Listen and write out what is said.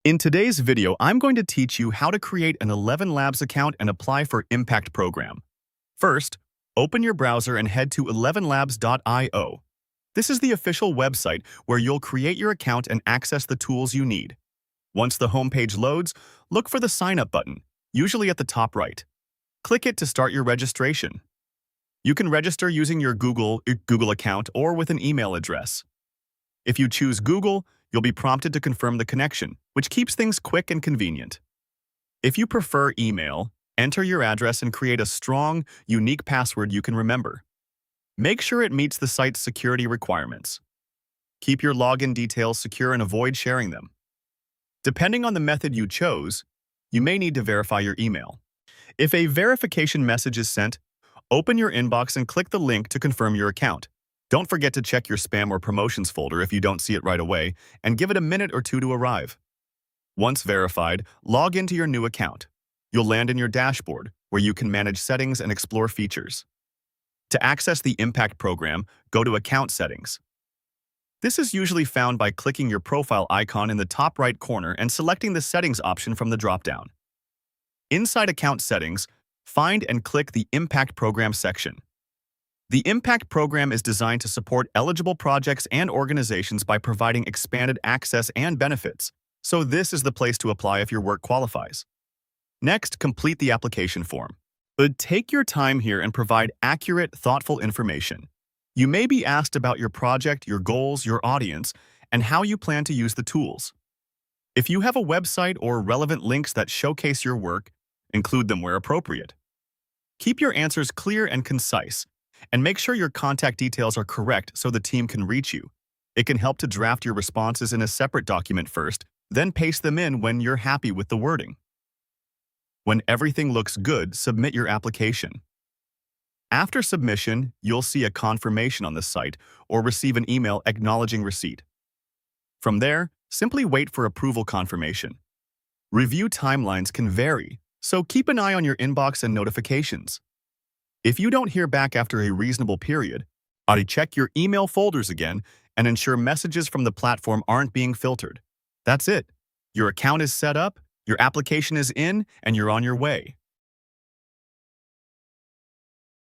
In today's video, I'm going to teach you how to create an ElevenLabs account and apply for Impact Program. First, open your browser and head to ElevenLabs.io. This is the official website where you'll create your account and access the tools you need. Once the homepage loads, look for the Sign Up button, usually at the top right. Click it to start your registration. You can register using your Google account or with an email address. If you choose Google, you'll be prompted to confirm the connection, which keeps things quick and convenient. If you prefer email, enter your address and create a strong, unique password you can remember. Make sure it meets the site's security requirements. Keep your login details secure and avoid sharing them. Depending on the method you chose, you may need to verify your email. If a verification message is sent, open your inbox and click the link to confirm your account. Don't forget to check your spam or promotions folder if you don't see it right away, and give it a minute or two to arrive. Once verified, log into your new account. You'll land in your dashboard, where you can manage settings and explore features. To access the Impact Program, go to Account Settings. This is usually found by clicking your profile icon in the top right corner and selecting the Settings option from the drop-down. Inside Account Settings, find and click the Impact Program section. The Impact Program is designed to support eligible projects and organizations by providing expanded access and benefits, so this is the place to apply if your work qualifies. Next, complete the application form. But take your time here and provide accurate, thoughtful information. You may be asked about your project, your goals, your audience, and how you plan to use the tools. If you have a website or relevant links that showcase your work, include them where appropriate. Keep your answers clear and concise, and make sure your contact details are correct so the team can reach you. It can help to draft your responses in a separate document first, then paste them in when you're happy with the wording. When everything looks good, submit your application. After submission, you'll see a confirmation on the site or receive an email acknowledging receipt. From there, simply wait for approval confirmation. Review timelines can vary, so keep an eye on your inbox and notifications. If you don't hear back after a reasonable period, check your email folders again and ensure messages from the platform aren't being filtered. That's it. Your account is set up, your application is in, and you're on your way.